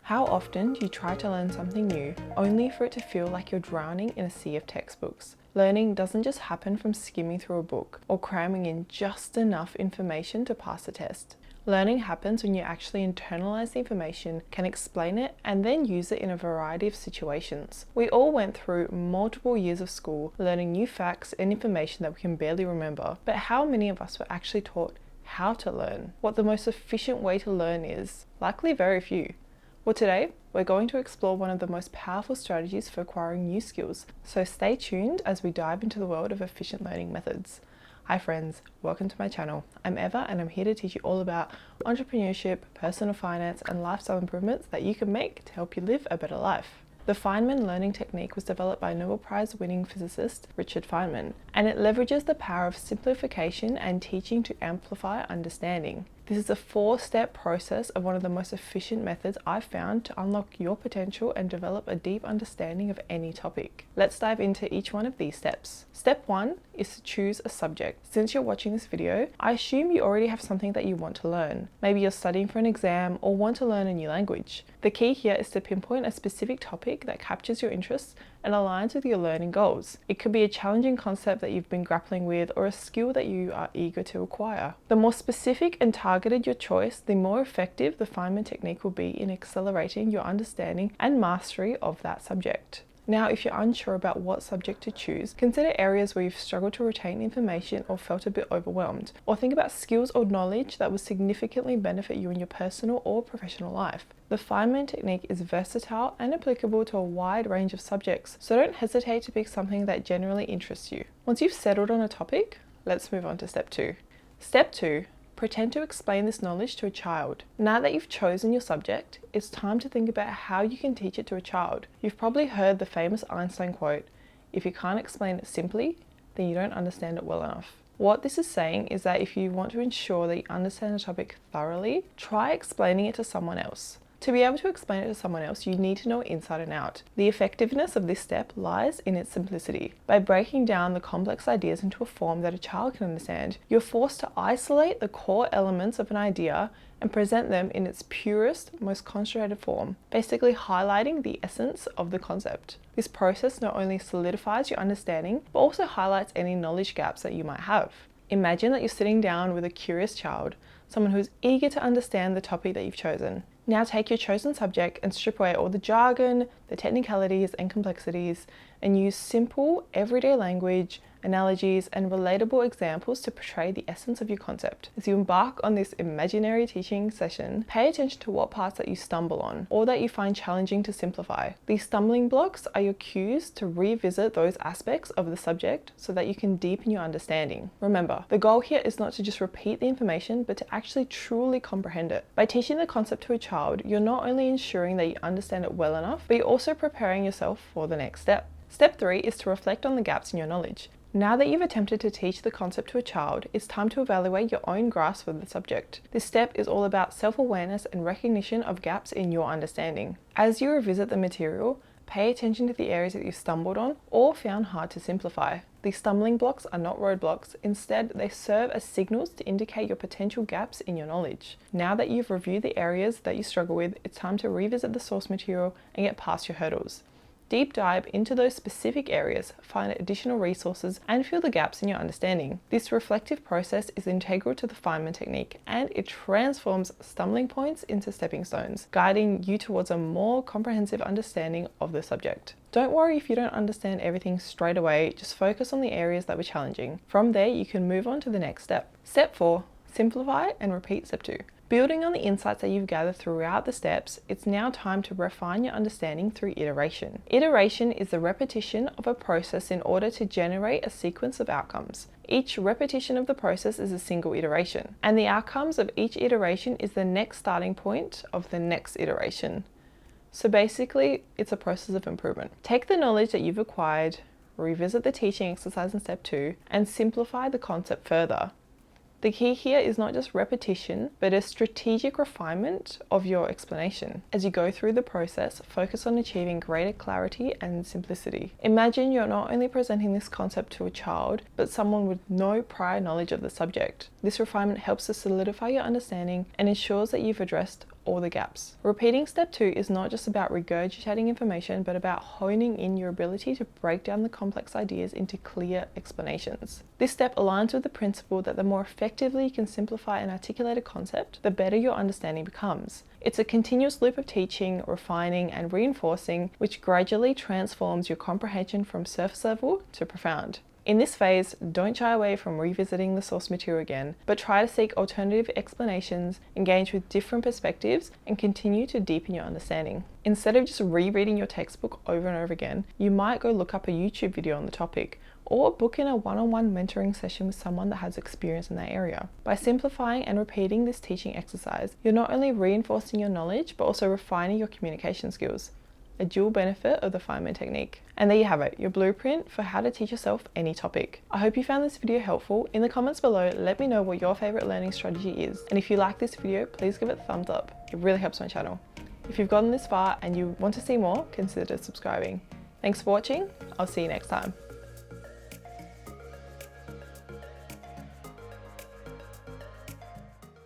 How often do you try to learn something new only for it to feel like you're drowning in a sea of textbooks? Learning doesn't just happen from skimming through a book or cramming in just enough information to pass a test. Learning happens when you actually internalize the information, can explain it, and then use it in a variety of situations. We all went through multiple years of school learning new facts and information that we can barely remember, but how many of us were actually taught how to learn? What the most efficient way to learn is? Likely very few. Well, today we're going to explore one of the most powerful strategies for acquiring new skills, so stay tuned as we dive into the world of efficient learning methods. Hi friends, welcome to my channel. I'm Eva and I'm here to teach you all about entrepreneurship, personal finance and lifestyle improvements that you can make to help you live a better life. The Feynman learning technique was developed by Nobel Prize winning physicist Richard Feynman, and it leverages the power of simplification and teaching to amplify understanding. This is a 4-step process of one of the most efficient methods I've found to unlock your potential and develop a deep understanding of any topic. Let's dive into each one of these steps. Step 1 is to choose a subject. Since you're watching this video, I assume you already have something that you want to learn. Maybe you're studying for an exam or want to learn a new language. The key here is to pinpoint a specific topic that captures your interests and aligns with your learning goals. It could be a challenging concept that you've been grappling with or a skill that you are eager to acquire. The more specific and targeted your choice, the more effective the Feynman technique will be in accelerating your understanding and mastery of that subject. Now, if you're unsure about what subject to choose, consider areas where you've struggled to retain information or felt a bit overwhelmed, or think about skills or knowledge that will significantly benefit you in your personal or professional life. The Feynman technique is versatile and applicable to a wide range of subjects, so don't hesitate to pick something that generally interests you. Once you've settled on a topic, let's move on to step 2. Step 2. Pretend to explain this knowledge to a child. Now that you've chosen your subject, it's time to think about how you can teach it to a child. You've probably heard the famous Einstein quote, "If you can't explain it simply, then you don't understand it well enough." What this is saying is that if you want to ensure that you understand a topic thoroughly, try explaining it to someone else. To be able to explain it to someone else, you need to know it inside and out. The effectiveness of this step lies in its simplicity. By breaking down the complex ideas into a form that a child can understand, you're forced to isolate the core elements of an idea and present them in its purest, most concentrated form, basically highlighting the essence of the concept. This process not only solidifies your understanding, but also highlights any knowledge gaps that you might have. Imagine that you're sitting down with a curious child, someone who's eager to understand the topic that you've chosen. Now take your chosen subject and strip away all the jargon, the technicalities and complexities, and use simple, everyday language, analogies, and relatable examples to portray the essence of your concept. As you embark on this imaginary teaching session, pay attention to what parts that you stumble on or that you find challenging to simplify. These stumbling blocks are your cues to revisit those aspects of the subject so that you can deepen your understanding. Remember, the goal here is not to just repeat the information, but to actually truly comprehend it. By teaching the concept to a child, you're not only ensuring that you understand it well enough, but you're also preparing yourself for the next step. Step 3 is to reflect on the gaps in your knowledge. Now that you've attempted to teach the concept to a child, it's time to evaluate your own grasp of the subject. This step is all about self-awareness and recognition of gaps in your understanding. As you revisit the material, pay attention to the areas that you stumbled on or found hard to simplify. These stumbling blocks are not roadblocks. Instead, they serve as signals to indicate your potential gaps in your knowledge. Now that you've reviewed the areas that you struggle with, it's time to revisit the source material and get past your hurdles. Deep dive into those specific areas, find additional resources, and fill the gaps in your understanding. This reflective process is integral to the Feynman technique, and it transforms stumbling points into stepping stones, guiding you towards a more comprehensive understanding of the subject. Don't worry if you don't understand everything straight away, just focus on the areas that were challenging. From there, you can move on to the next step. Step 4, simplify and repeat step 2. Building on the insights that you've gathered throughout the steps, it's now time to refine your understanding through iteration. Iteration is the repetition of a process in order to generate a sequence of outcomes. Each repetition of the process is a single iteration, and the outcomes of each iteration is the next starting point of the next iteration. So basically, it's a process of improvement. Take the knowledge that you've acquired, revisit the teaching exercise in step 2, and simplify the concept further. The key here is not just repetition, but a strategic refinement of your explanation. As you go through the process, focus on achieving greater clarity and simplicity. Imagine you're not only presenting this concept to a child, but someone with no prior knowledge of the subject. This refinement helps to solidify your understanding and ensures that you've addressed all the gaps. Repeating step 2 is not just about regurgitating information, but about honing in your ability to break down the complex ideas into clear explanations. This step aligns with the principle that the more effectively you can simplify and articulate a concept, the better your understanding becomes. It's a continuous loop of teaching, refining, and reinforcing, which gradually transforms your comprehension from surface level to profound. In this phase, don't shy away from revisiting the source material again, but try to seek alternative explanations, engage with different perspectives, and continue to deepen your understanding. Instead of just rereading your textbook over and over again, you might go look up a YouTube video on the topic, or book in a one-on-one mentoring session with someone that has experience in that area. By simplifying and repeating this teaching exercise, you're not only reinforcing your knowledge, but also refining your communication skills. A dual benefit of the Feynman technique. And there you have it, your blueprint for how to teach yourself any topic. I hope you found this video helpful. In the comments below, let me know what your favorite learning strategy is. And if you like this video, please give it a thumbs up. It really helps my channel. If you've gotten this far and you want to see more, consider subscribing. Thanks for watching. I'll see you next time.